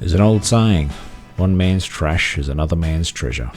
There's an old saying, one man's trash is another man's treasure.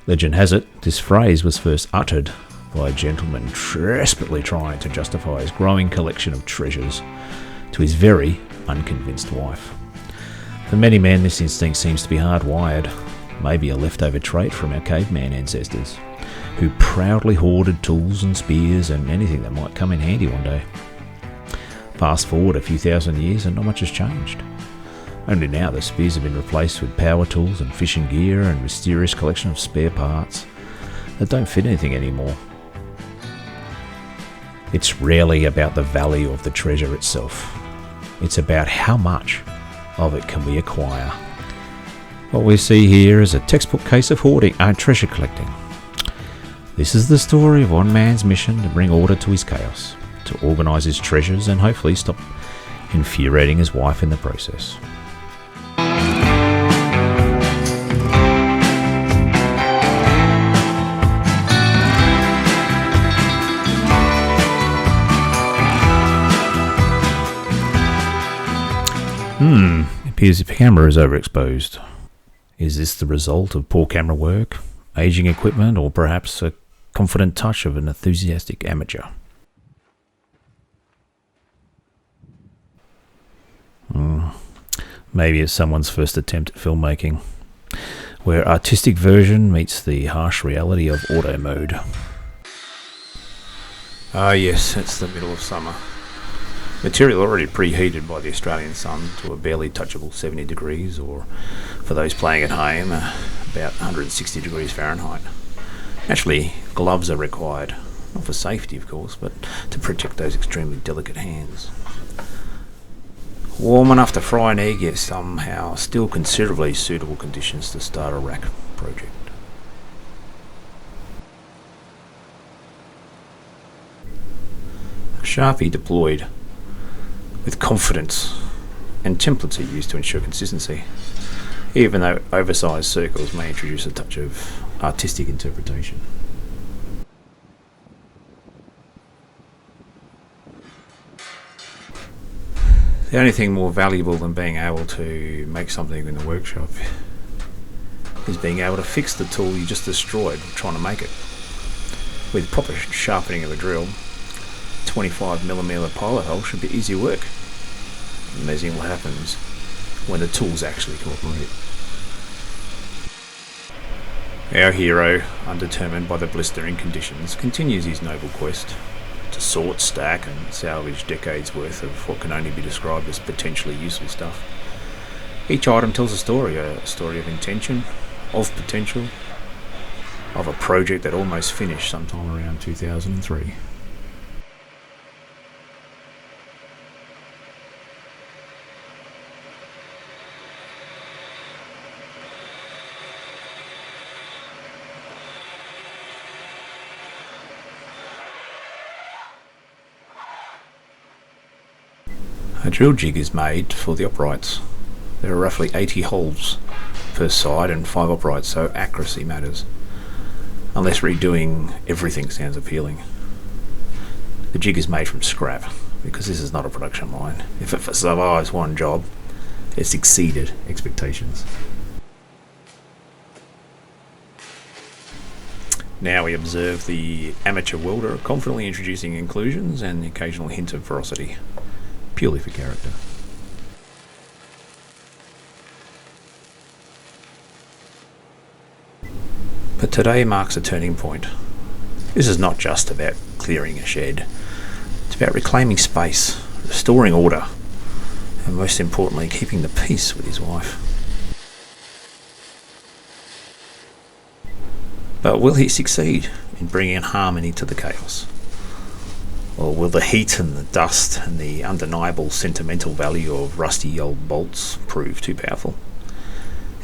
Legend has it, this phrase was first uttered by a gentleman desperately trying to justify his growing collection of treasures to his very unconvinced wife. For many men, this instinct seems to be hardwired, maybe a leftover trait from our caveman ancestors, who proudly hoarded tools and spears and anything that might come in handy one day. Fast forward a few thousand years and not much has changed. Only now the spears have been replaced with power tools and fishing gear and mysterious collection of spare parts that don't fit anything anymore. It's rarely about the value of the treasure itself. It's about how much of it can we acquire. What we see here is a textbook case of hoarding and treasure collecting. This is the story of one man's mission to bring order to his chaos, to organise his treasures and hopefully stop infuriating his wife in the process. It appears the camera is overexposed. Is this the result of poor camera work, aging equipment, or perhaps a confident touch of an enthusiastic amateur? Maybe it's someone's first attempt at filmmaking, where artistic version meets the harsh reality of auto mode. Ah yes, it's the middle of summer. Material already preheated by the Australian sun to a barely touchable 70 degrees, or for those playing at home, about 160 degrees Fahrenheit. Naturally, gloves are required, not for safety of course, but to protect those extremely delicate hands. Warm enough to fry an egg, yet somehow still considerably suitable conditions to start a rack project. A Sharpie deployed with confidence, and templates are used to ensure consistency, even though oversized circles may introduce a touch of artistic interpretation. The only thing more valuable than being able to make something in the workshop is being able to fix the tool you just destroyed trying to make it. With proper sharpening of a drill, 25mm pilot hole should be easy work. Amazing what happens when the tools actually cooperate. Our hero, undetermined by the blistering conditions, continues his noble quest to sort, stack and salvage decades worth of what can only be described as potentially useful stuff. Each item tells a story of intention, of potential, of a project that almost finished sometime around 2003. A drill jig is made for the uprights. There are roughly 80 holes per side and 5 uprights, so accuracy matters. Unless redoing everything sounds appealing. The jig is made from scrap, because this is not a production line. If it survives one job, it's exceeded expectations. Now we observe the amateur welder confidently introducing inclusions and the occasional hint of ferocity, purely for character. But today marks a turning point. This is not just about clearing a shed. It's about reclaiming space, restoring order, and most importantly, keeping the peace with his wife. But will he succeed in bringing harmony to the chaos? Or will the heat and the dust and the undeniable sentimental value of rusty old bolts prove too powerful?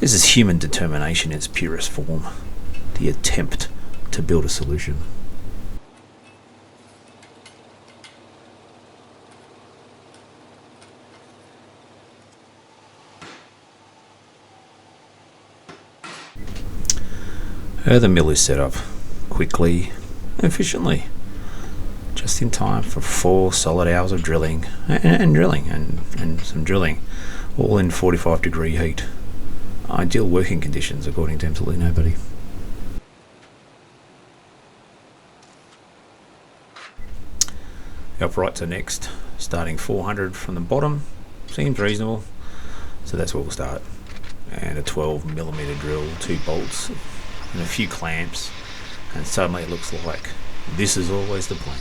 This is human determination in its purest form, the attempt to build a solution. The mill is set up quickly, efficiently, just in time for 4 solid hours of drilling and some drilling, all in 45-degree heat. Ideal working conditions according to absolutely nobody. Uprights are next, starting 400 from the bottom. Seems reasonable, so that's where we'll start. And a 12mm drill, 2 bolts and a few clamps, and suddenly it looks like this is always the plan.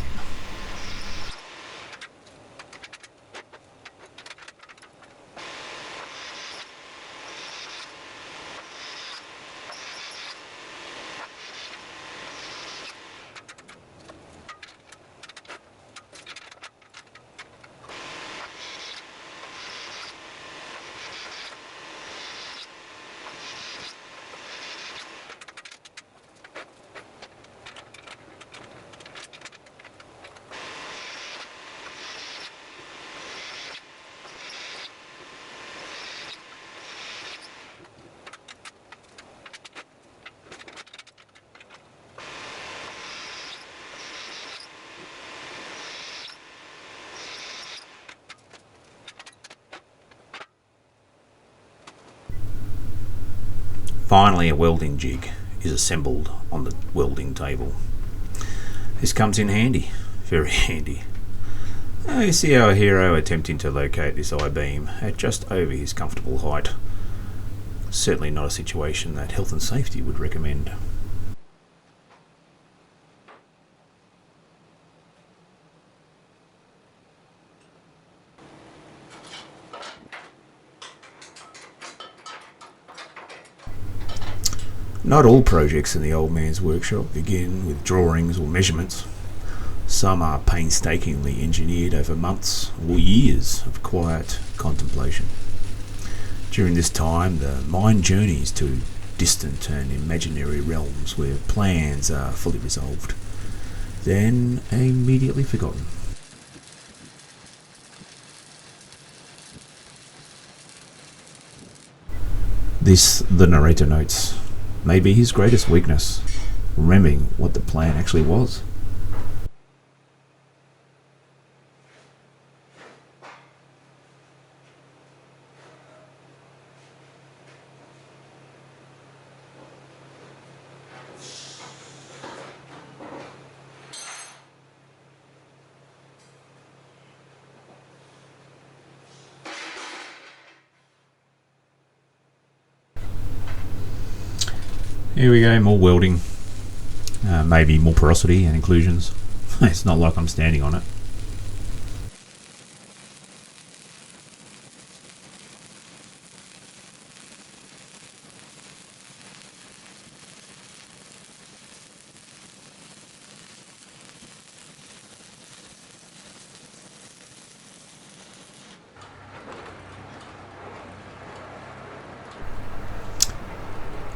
Finally, a welding jig is assembled on the welding table. This comes in handy, very handy. You see our hero attempting to locate this I-beam at just over his comfortable height. Certainly not a situation that health and safety would recommend. Not all projects in the old man's workshop begin with drawings or measurements. Some are painstakingly engineered over months or years of quiet contemplation. During this time, the mind journeys to distant and imaginary realms where plans are fully resolved, then immediately forgotten. This, the narrator notes, may be his greatest weakness, remembering what the plan actually was. Here we go, more welding, maybe more porosity and inclusions. It's not like I'm standing on it.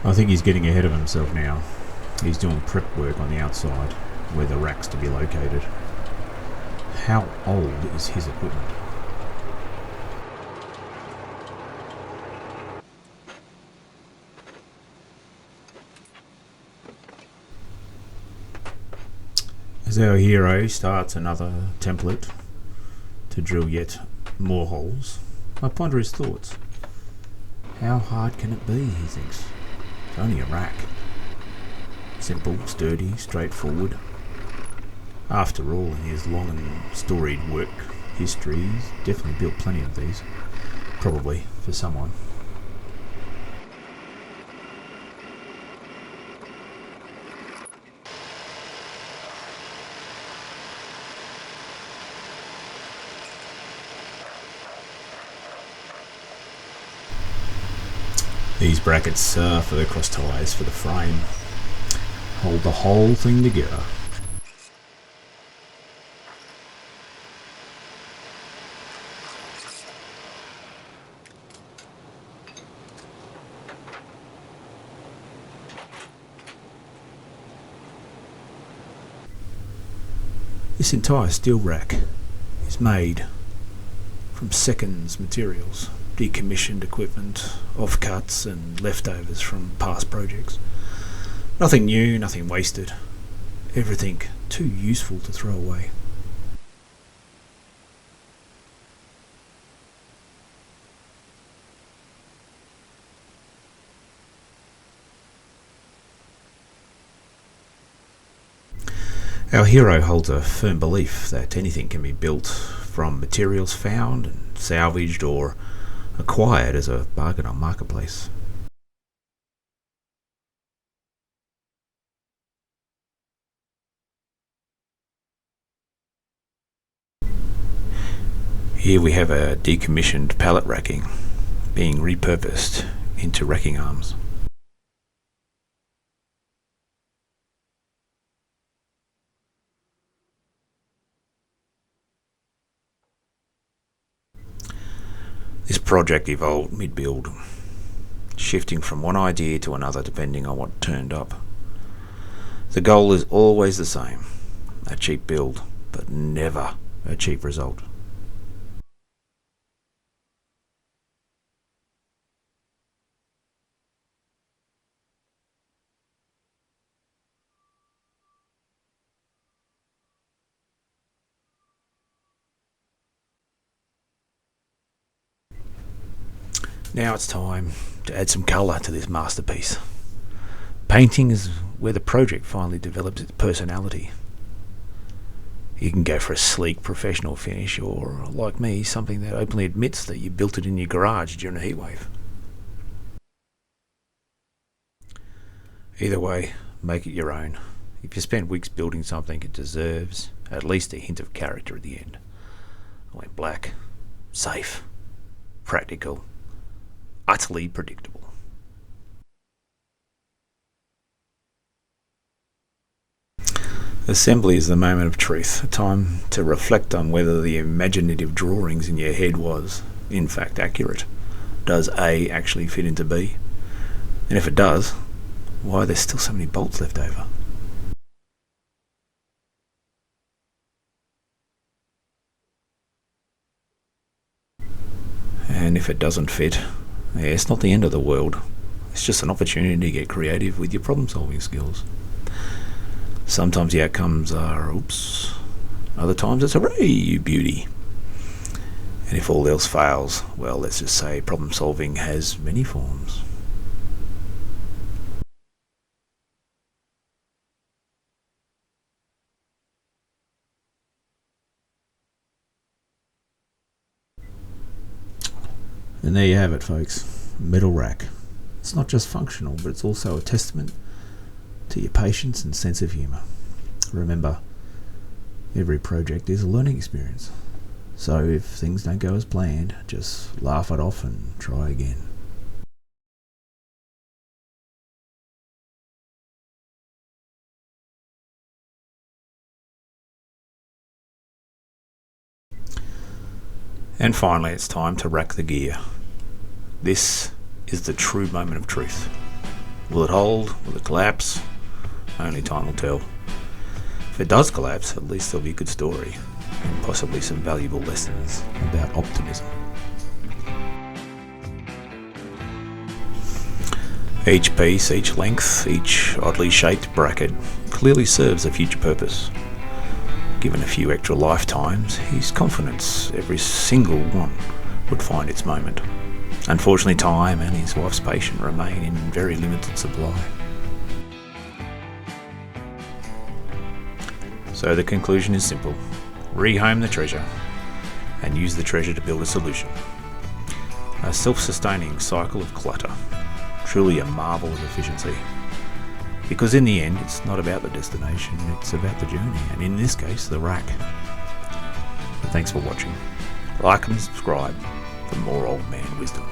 I think he's getting ahead of himself now. He's doing prep work on the outside, where the rack's to be located. How old is his equipment? As our hero starts another template to drill yet more holes, I ponder his thoughts. How hard can it be, he thinks. It's only a rack. Simple, sturdy, straightforward. After all, in his long and storied work history, he's definitely built plenty of these. Probably for someone. These brackets are for the cross ties for the frame. Hold the whole thing together. This entire steel rack is made from seconds materials, decommissioned equipment, offcuts and leftovers from past projects. Nothing new, nothing wasted. Everything too useful to throw away. Our hero holds a firm belief that anything can be built from materials found and salvaged or acquired as a bargain on marketplace. Here we have a decommissioned pallet racking being repurposed into racking arms. This project evolved mid-build, shifting from one idea to another depending on what turned up. The goal is always the same, a cheap build, but never a cheap result. Now it's time to add some colour to this masterpiece. Painting is where the project finally develops its personality. You can go for a sleek professional finish, or, like me, something that openly admits that you built it in your garage during a heatwave. Either way, make it your own. If you spent weeks building something, it deserves at least a hint of character at the end. I went black, safe, practical, utterly predictable. Assembly is the moment of truth, a time to reflect on whether the imaginative drawings in your head was, in fact, accurate. Does A actually fit into B? And if it does, why are there still so many bolts left over? And if it doesn't fit, it's not the end of the world. It's just an opportunity to get creative with your problem-solving skills. Sometimes the outcomes are oops, other times it's hooray, you beauty. And if all else fails, well, let's just say problem-solving has many forms. And there you have it, folks. Metal rack. It's not just functional, but it's also a testament to your patience and sense of humour. Remember, every project is a learning experience. So if things don't go as planned, just laugh it off and try again. And finally, it's time to rack the gear. This is the true moment of truth. Will it hold? Will it collapse? Only time will tell. If it does collapse, at least there'll be a good story and possibly some valuable lessons about optimism. Each piece, each length, each oddly shaped bracket clearly serves a future purpose. Given a few extra lifetimes, he's confident every single one would find its moment. Unfortunately, time and his wife's patience remain in very limited supply. So the conclusion is simple. Rehome the treasure and use the treasure to build a solution. A self-sustaining cycle of clutter. Truly a marvel of efficiency. Because in the end, it's not about the destination, it's about the journey, and in this case, the rack. But thanks for watching. Like and subscribe for more old man wisdom.